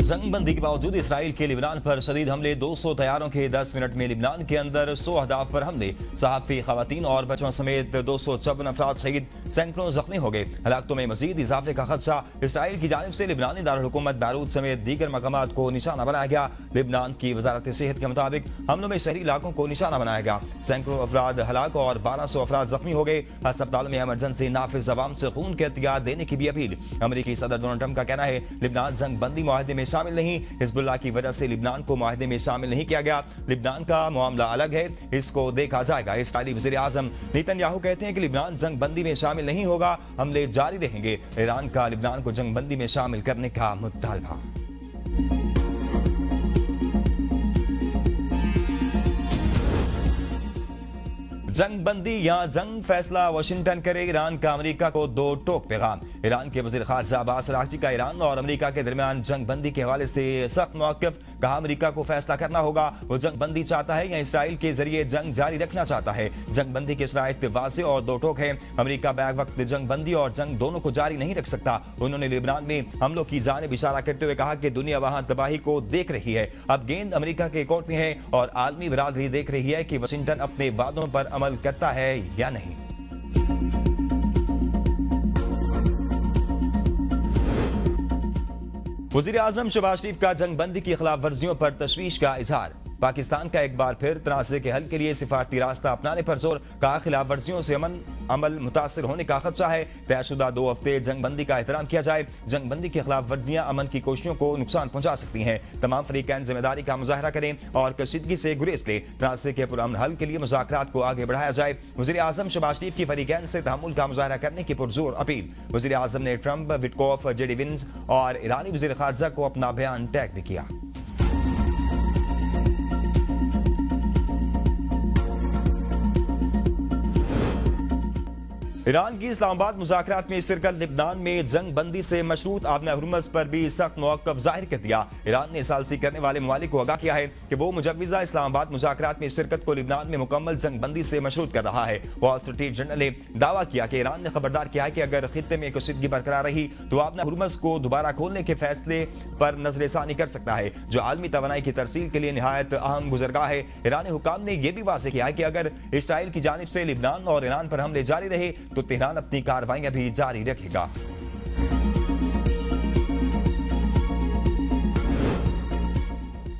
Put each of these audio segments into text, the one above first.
जंग बंदी के बावजूद इसराइल के लिबनान पर शदीद हमले। 200 तैयारों के 10 मिनट में लिबनान के अंदर 100 अहदाफ पर हमले। सहाफी, खवातीन और बच्चों समेत 254 अफराद शहीद, सैकड़ों जख्मी हो गए। हलाकतों में मजीद इजाफे का खदशा। इसराइल की जानिब से लिबनानी दारुल-हुकूमत बैरूत समेत दीगर मकामात को निशाना बनाया गया। लिबनान की वजारत सेहत के मुताबिक हमलों में शहरी इलाकों को निशाना बनाया गया। सैकड़ों अफराद हलाक और 1200 अफराद जख्मी हो गए। अस्पतालों में इमरजेंसी नाफिज अवाम से खून के एहतियात देने की भी अपील। अमेरिकी सदर डोनाल्ड ट्रंप का कहना है लिबनान जंग बंदी मुआहदे में शामिल नहीं। हिजबुल्लाह की वजह से लिबनान को मुआहदे में शामिल नहीं किया गया। लिबनान का मामला अलग है, इसको देखा जाएगा। इसराइली वज़ीर आज़म नेतन्याहू कहते हैं कि लिबनान जंग बंदी में शामिल नहीं होगा, हमले जारी रहेंगे। ईरान का लिबनान को जंग बंदी में शामिल करने का मुतालबा। जंग बंदी या जंग फैसला वाशिंगटन करे। ईरान का अमेरिका को दो टोक पैगाम। ईरान के वज़ीर ख़ारजा अब्बास अराग़ची का ईरान और अमेरिका के दरमियान जंग बंदी के हवाले से सख्त मौक़िफ़। कहा अमेरिका को फैसला करना होगा, वो जंग बंदी चाहता है या इसराइल के जरिए जंग जारी रखना चाहता है। जंग बंदी के शराइत वाज़ेह और दो टोक है। अमेरिका बैक वक्त जंग बंदी और जंग दोनों को जारी नहीं रख सकता। उन्होंने लिबनान में हमलों की जानिब इशारा करते हुए कहा कि दुनिया वहां तबाही को देख रही है। अब गेंद अमेरिका के कोर्ट में है और आलमी बरादरी देख रही है कि वाशिंगटन अपने वादों पर अमल करता है या नहीं। वज़ीर आज़म शहबाज शरीफ का जंग बंदी की खिलाफ वर्जियों पर तशवीश का इजहार। पाकिस्तान का एक बार फिर तनाज़े के हल के लिए सिफारती रास्ता अपनाने पर जोर। कहा खिलाफ वर्जियों से अमल मुतासर होने का खदशा है। तयशुदा 2 हफ्ते जंग बंदी का एहतराम किया जाए। जंग बंदी की खिलाफ वर्जियां अमन की कोशिशों को नुकसान पहुंचा सकती हैं। तमाम फरीकैन जिम्मेदारी का मुजाहरा करें और कशीदगी से गुरेज लें। तनाज़े के पुरअमन हल के लिए मुज़ाकरात को आगे बढ़ाया जाए। वज़ीर आज़म शहबाज शरीफ की फरीकैन से तहम्मुल का मुजाहरा करने की पुरजोर अपील। वज़ीर आज़म ने ट्रंप, विटकॉफ, जेडी विंस और ईरानी वज़ीर ख़ारजा को अपना बयान टैग भी किया। ईरान की इस्लामाबाद मुज़ाकरात में शिरकत। लिबनान में जंग बंदी से मशरूत आदम हुर्मुज़ पर भी सख्त मौक़िफ़ जाहिर कर दिया। ईरान ने सालसी करने वाले ममालिक को आगाह किया है कि वो मुजव्विज़ा इस्लामाबाद मुज़ाकरात में शिरकत को लिबनान में मुकम्मल जंग बंदी से मशरूत कर रहा है। वॉल स्ट्रीट जर्नल ने दावा किया कि ईरान ने खबरदार किया है कि अगर खित्ते में कशीदगी बरकरार रही तो आदम हुर्मुज़ को दोबारा खोलने के फैसले पर नज़रसानी कर सकता है, जो आलमी तवानाई की तरसील के लिए निहायत अहम गुज़रगाह है। ईरानी हुकाम ने यह भी वाज़ेह किया है कि अगर इसराइल की जानिब से लिबनान और ईरान पर हमले जारी रहे तो तेहरान अपनी कार्रवाइयां भी जारी रखेगा।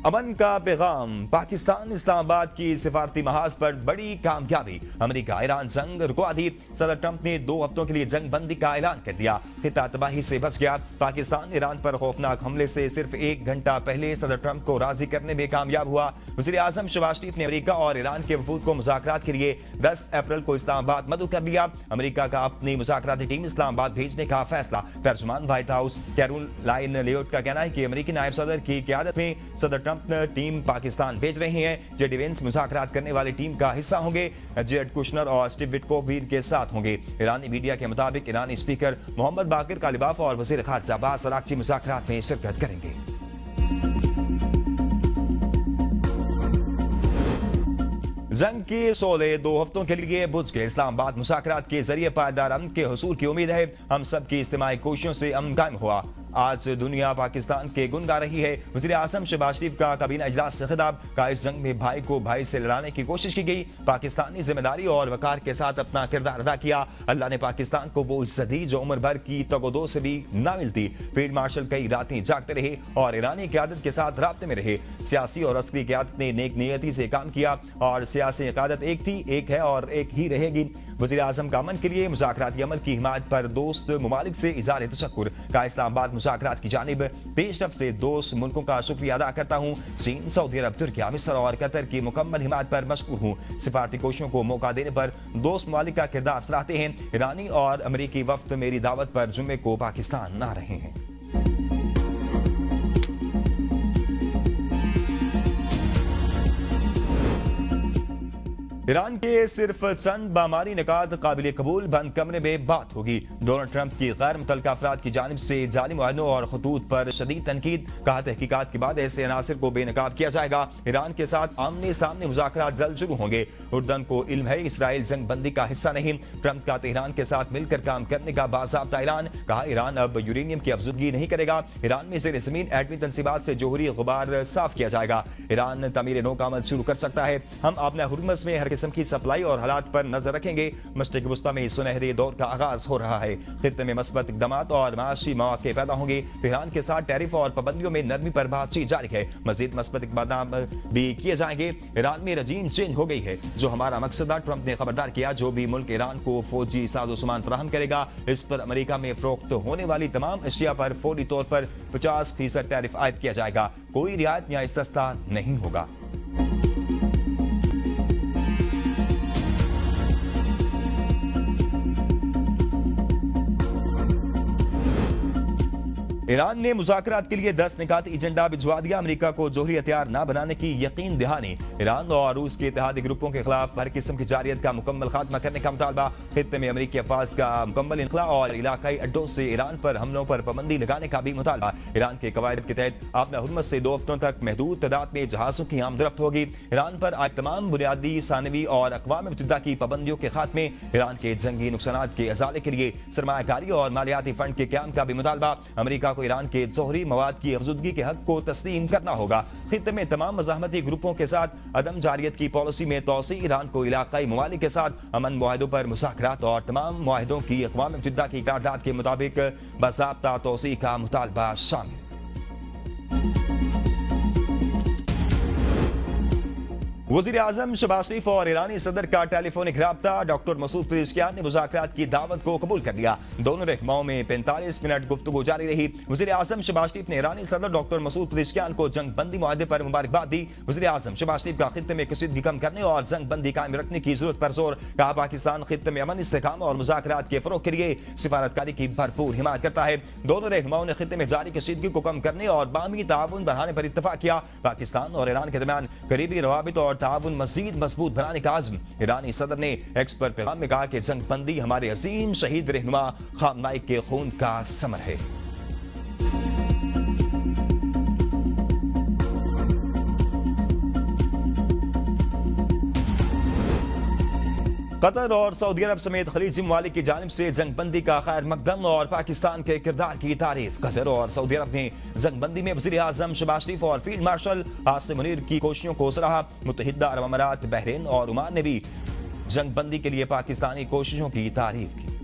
अमन का पैगाम। पाकिस्तान इस्लामाबाद की सिफारती महाज पर बड़ी कामयाबी। अमेरिका ईरान जंग रुकवा दी। सदर ट्रंप ने 2 हफ्तों के लिए जंग बंदी का ऐलान कर दिया। खिता तबाही से बच गया। पाकिस्तान ईरान पर खौफनाक हमले से सिर्फ 1 घंटा पहले सदर ट्रंप को राजी करने में कामयाब हुआ। वज़ीर आज़म शहबाज शरीफ ने अमेरिका और ईरान के वफूद को मुज़ाकरात के लिए 10 अप्रैल को इस्लामाबाद मदऊ कर लिया। अमेरिका का अपनी मुज़ाकराती टीम इस्लामाबाद भेजने का फैसला। तर्जुमान व्हाइट हाउस कैरोलाइन लियोट का कहना है कि अमेरिकी नायब सदर की क़यादत में सदर ट्रंप टीम पाकिस्तान भेज रहे हैं। जेडी वेंस मुज़ाकरात करने वाली टीम का हिस्सा होंगे। जेरेड कुशनर और स्टीव विटकोफ भी इनके साथ होंगे। ईरानी मीडिया के मुताबिक ईरानी स्पीकर मोहम्मद बाकिर कालिबाफ और वज़ीर ख़ारजा अब्बास अराग़ची मुज़ाकरात में शिरकत करेंगे। जंग के शोले 2 हफ्तों के लिए बुझ गए। इस्लामाबाद मुज़ाकरात के जरिए पायदार अमन के हुसूल की उम्मीद है। हम सब की इज्तिमाई कोशिशों से अमन कायम हुआ। आज दुनिया पाकिस्तान के गुन गा रही है। वज़ीर आज़म शहबाज शरीफ का काबीना इजलास से खिताब। का इस जंग में भाई को भाई से लड़ाने की कोशिश की गई। पाकिस्तानी जिम्मेदारी और वकार के साथ अपना किरदार अदा किया। अल्लाह ने पाकिस्तान को वो इज्जत दी जो उम्र भर की तगोदो से भी ना मिलती। फील्ड मार्शल कई रातें जागते रहे और ईरानी क़यादत के साथ राब्ते में रहे। सियासी और अस्करी क़यादत ने नेक नियति से काम किया और सियासी क़यादत एक थी, एक है और एक ही रहेगी। वज़ीर आज़म का अमन के लिए मुज़ाकराती अमल की हिमायत पर दोस्त ममालिक से इज़हार तशक्कुर। का इस्लामाबाद मुज़ाकरात की जानिब पेशरफ से दोस्त मुल्कों का शुक्रिया अदा करता हूँ। चीन, सऊदी अरब, तुर्किया, मिस्र और कतर की मुकम्मल हिमायत पर मशकूर हूँ। सिफारती कोशिशों को मौका देने पर दोस्त ममालिक का किरदार सराहते हैं। ईरानी और अमरीकी वफ्द मेरी दावत पर जुम्मे को पाकिस्तान आ रहे हैं। ईरान के सिर्फ चंद बामारी निकात काबिल कबूल बंद कमरे में बात होगी। डोनाल्ड ट्रंप की गैर मुतल्लका अफराद की जानिब से जाली मुआहदों और खतूत पर शदीद तनकीद। कहा तहकीकात के बाद ऐसे अनासर को बेनकाब किया जाएगा। ईरान के साथ आमने सामने मुज़ाकरात जल्द शुरू होंगे। उर्दन को इल्म है इसराइल जंग बंदी का हिस्सा नहीं। ट्रंप का तेहरान के साथ मिलकर काम करने का बाज़ाब्ता ऐलान। कहा ईरान अब यूरेनियम की अफजुदगी नहीं करेगा। ईरान में ज़ेर ज़मीन एटमी तंसीबात से जोहरी गुबार साफ किया जाएगा। ईरान तमीर नौ का अमल शुरू कर सकता है। हम अपने हुर्मस में हर किस्म की सप्लाई और हालात पर नजर रखेंगे। मशरिक वस्ता में सुनहरे दौर का आगाज हो रहा है। खित्ते में मस्बत इक़दामात और माशी मौके पैदा होंगे। तेहरान के साथ टैरिफ और पाबंदियों में नरमी पर बातचीत जारी है। मजीद मस्बत इक़दाम भी किए जाएंगे। ईरान में रजीम चेंज हो गई है, जो हमारा मकसद है। ट्रंप ने खबरदार किया, जो भी मुल्क ईरान को फौजी साजो सामान फराहम करेगा, इस पर अमेरिका में फरोख्त होने वाली तमाम अशिया पर फौरी तौर पर 50% टैरिफ आयद किया जाएगा। कोई रियायत या इस्तिस्ना नहीं होगा। ईरान ने मुज़ाकरात के लिए 10 निकाती एजेंडा भिजवा दिया। अमेरिका को जोहरी हथियार न बनाने की यकीन दहानी। ईरान और रूस के इत्तेहादी ग्रुपों के खिलाफ हर किस्म की जारियत का मुकम्मल खात्मा करने का मुतालबा। खित्ते में अमेरिकी अफवाज का मुकम्मल इनखला और इलाकाई अड्डों से ईरान पर हमलों पर पाबंदी लगाने का भी मुतालबा। ईरान के कवायद के तहत अपना हुर्मस से 2 हफ्तों तक महदूद तादाद में जहाजों की आमदरफ्त होगी। ईरान पर आज तमाम बुनियादी सानवी और अक़वाम मुत्तहिदा की पाबंदियों के खात्मे, ईरान के जंगी नुकसानात के अजाले के लिए सरमायाकारी और मालियाती फंड के क्याम का भी मुतालबा। अमेरिका को ईरान के जोहरी मवाद की अफजुदगी के हक को तस्लीम करना होगा। खित्ते में तमाम मज़ाहमती ग्रुपों के साथ अदम जारियत की पॉलिसी में तोसी। ईरान को इलाकाई ममालिक के साथ अमन मुआहदों पर मुज़ाकरात और तमाम मुआहदों की अक़वाम मुत्तहिदा की करारदाद के मुताबिक बाज़ाब्ता तोसी का मुतालबा शामिल। वज़ीर आज़म शहबाज शरीफ और ईरानी सदर का टेलीफोनिक राब्ता। डॉक्टर मसूद पेज़ेश्कियान ने मुज़ाकरात की दावत को कबूल कर लिया। दोनों रहनुमाओं में 45 मिनट गुफ्तगू जारी रही। वज़ीर आज़म शहबाज शरीफ ने ईरानी सदर डॉक्टर मसूद पेज़ेश्कियान को जंग बंदी मुआहदे पर मुबारकबाद दी। वज़ीर आज़म शहबाज शरीफ का खित्ते में कशीदगी कम करने और जंग बंदी कायम रखने की जरूरत पर जोर। कहा पाकिस्तान खित्ते में अमन, इस्तेहकाम और मुज़ाकरात के फरोग के लिए सिफारतकारी की भरपूर हिमायत करता है। दोनों रहनुमाओं ने खित्ते में जारी कशीदगी को कम करने और बाहमी ताउन बढ़ाने पर इत्तफाक किया। पाकिस्तान और ईरान के दरमियान करीबी रवाबित और ताउन मज़ीद मजबूत बनाने का आज़म। ईरानी सदर ने एक्स पर पैगाम में कहा कि जंग बंदी हमारे अजीम शहीद रहनुमा खाम नाइक के खून का समर है। कतर और सऊदी अरब समेत खलीजी ममालिक की जानिब से जंग बंदी का खैर मकदम और पाकिस्तान के किरदार की तारीफ। कतर और सऊदी अरब ने जंग बंदी में वज़ीर आज़म शहबाज शरीफ और फील्ड मार्शल आसिम मुनीर की कोशिशों को सराहा। मुत्तहिदा अरब अमारात, बहरीन और ओमान ने भी जंग बंदी के लिए पाकिस्तानी कोशिशों की तारीफ की।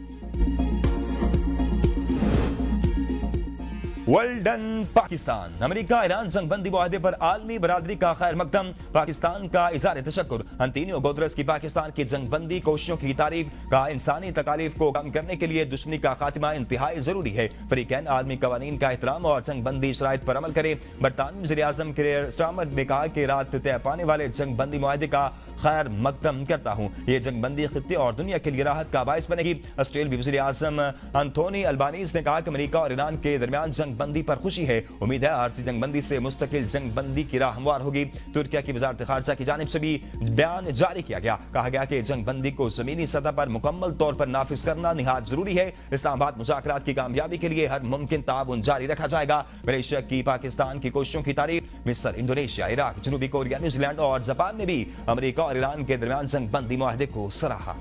Well done Pakistan. America Iran जंग बंदी मुआहदे पर आलमी बरादरी का खैर मकदम। पाकिस्तान का इज़हार तशक्कुर। अंतोनियो गुतरेस की पाकिस्तान की जंग बंदी कोशिशों की तारीफ। कहा इंसानी तकालीफ को कम करने के लिए दुश्मनी का खात्मा इंतहाई जरूरी है। फरीकैन आलमी कवानीन का एहतराम और जंग बंदी शराइत पर अमल करे। बरतानवी वज़ीर आज़म कियर स्टारमर ने कहा कि रात तय पाने वाले जंग बंदी मुआहदे का खैर मकदम करता हूँ। ये जंग बंदी खित्ते और दुनिया के लिए राहत का बायस बनेगी। ऑस्ट्रेलियाई वज़ीर आज़म एंथोनी अल्बानीज़ ने कहा कि अमेरिका और ईरान के दरमियान जंग बंदी पर खुशी है। उम्मीद है आरसी जंग बंदी से मुस्तकिल जंग बंदी की राह हमवार होगी। तुर्किया की वज़ारत ख़ारजा की जानिब से भी बयान जारी किया गया। कहा गया कि जंग बंदी को ज़मीनी सतह पर मुकम्मल तौर पर नाफिज करना निहायत जरूरी है। इस्लामाबाद मुज़ाकरात की कामयाबी के लिए हर मुमकिन ताउन जारी रखा जाएगा। मलेशिया की पाकिस्तान की कोशिशों की तारीफ। मिस्र, इंडोनेशिया, इराक, जनूबी कोरिया, न्यूजीलैंड और जापान ने भी अमेरिका और ईरान के दरमियान जंग बंदी मुआहदे को सराहा।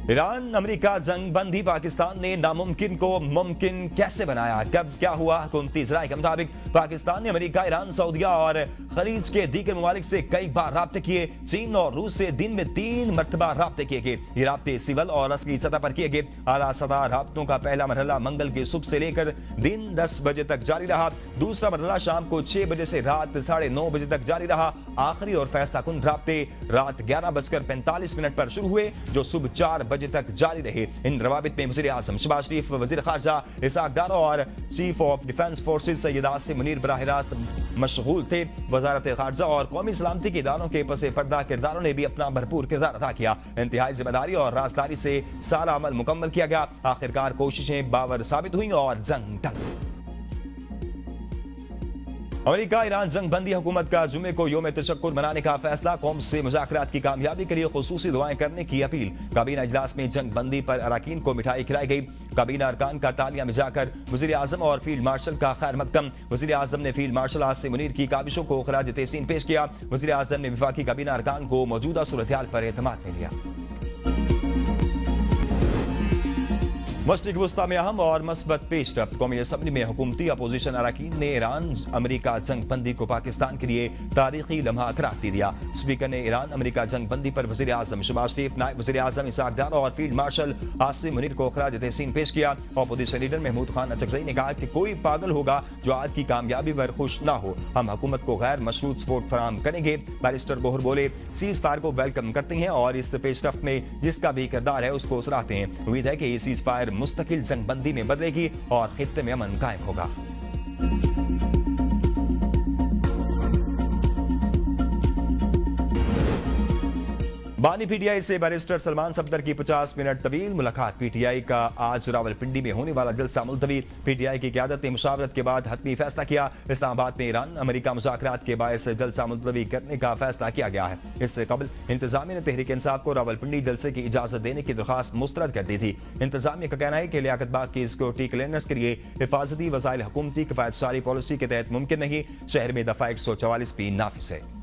ईरान अमेरिका जंग बंदी। पाकिस्तान ने नामुमकिन को मुमकिन कैसे बनाया, कब क्या हुआ? हुकूमती ज़राए के मुताबिक पाकिस्तान ने अमेरिका, ईरान, सऊदीया और खलीज के दीगर ममालिक से कई बार राब्ते किए। चीन और रूस से दिन में 3 मरतबा राब्ते किए गए। ये राब्ते सिविल और अस्करी सतह पर किए गए। आला सतह राब्तों का पहला मरहला मंगल की सुबह से लेकर दिन 10 बजे तक जारी रहा। दूसरा मरहला शाम को 6 बजे से रात 9:30 बजे तक जारी रहा। आखिरी और फैसला कुन राब्ते रात 11:45 पर शुरू हुए, जो सुबह 4 बजे तक जारी रहे। इन रवाबित में वज़ीर आज़म शहबाज शरीफ, वज़ीर ख़ारजा इसाक डारो और chief of defence forces Syed Asim Munir बराह रास्त मशगूल थे। वज़ारत ख़ारजा और कौमी सलामती के इदारों के पसे पर्दा किरदारों ने भी अपना भरपूर किरदार अदा किया। इंतहाई जिम्मेदारी और राजदारी से सारा अमल मुकम्मल किया गया। आखिरकार कोशिशें बावर साबित हुई और जंग टल। अमेरिका ईरान जंग बंदी हुकूमत का जुमे को योम तशक्कुर मनाने का फैसला, कौम से मुज़ाकरात की कामयाबी के लिए खुसूसी दुआएं करने की अपील। काबीना इजलास में जंग बंदी पर अरकान को मिठाई खिलाई गई। काबीना अरकान का तालियां मिजाकर वज़ीर आज़म और फील्ड मार्शल का खैर मकदम। वज़ीर आज़म ने फील्ड मार्शल आसिम मुनीर की काबिशों को खराज तहसीन पेश किया। वज़ीर आज़म ने वफाकी काबीना अरकान को मौजूदा सूरत हाल पर एतमाद में लिया। मशरिक़ वस्ता में अहम और मस्बत पेशरफ्त, कौमी असम्बली में हुकूमती अपोजिशन अरकान ने ईरान अमेरिका जंग बंदी को पाकिस्तान के लिए तारीखी लम्हा करार दे दिया। स्पीकर ने ईरान अमेरिका जंग बंदी पर वज़ीर आज़म शहबाज शरीफ, नायब वज़ीर आज़म इसाक डार और फील्ड मार्शल आसिम मुनीर को खराज तहसीन पेश किया। अपोजिशन लीडर महमूद खान अचकज़ई ने कहा कि कोई पागल होगा जो आज की कामयाबी पर खुश ना हो। हम हुकूमत को गैर मशरूत सपोर्ट फराहम करेंगे। बैरिस्टर गोहर बोले, सीज फायर को वेलकम करते हैं और इस पेशरफ्त में जिसका भी किरदार है उसको सराहते हैं। उम्मीद है कि ये सीज फायर मुस्तकिल जंग बंदी में बदलेगी और खित्ते में अमन कायम होगा। बानी पीटीआई से बैरिस्टर सलमान सफदर की 50 मिनट तवील मुलाकात। पीटीआई का आज रावलपिंडी में होने वाला जलसा मुलतवी। पीटीआई की क़यादत ने मुशावरत के बाद हतमी फैसला किया। इस्लामाबाद में ईरान अमेरिका मुज़ाकरात के बायस जलसा मुलतवी करने का फैसला किया गया है। इससे कबल इंतजामिया ने तहरीक इंसाफ को रावलपिंडी जलसे की इजाजत देने की दरख्वास्त मुस्तरद कर दी थी। इंतजामिया का कहना है कि लियाकत बाग की सिक्योरिटी क्लियरेंस के लिए हिफाजती वसाइल हुकूमती किफायत सारी पॉलिसी के तहत मुमकिन नहीं। शहर में दफा 144 भी नाफिज है।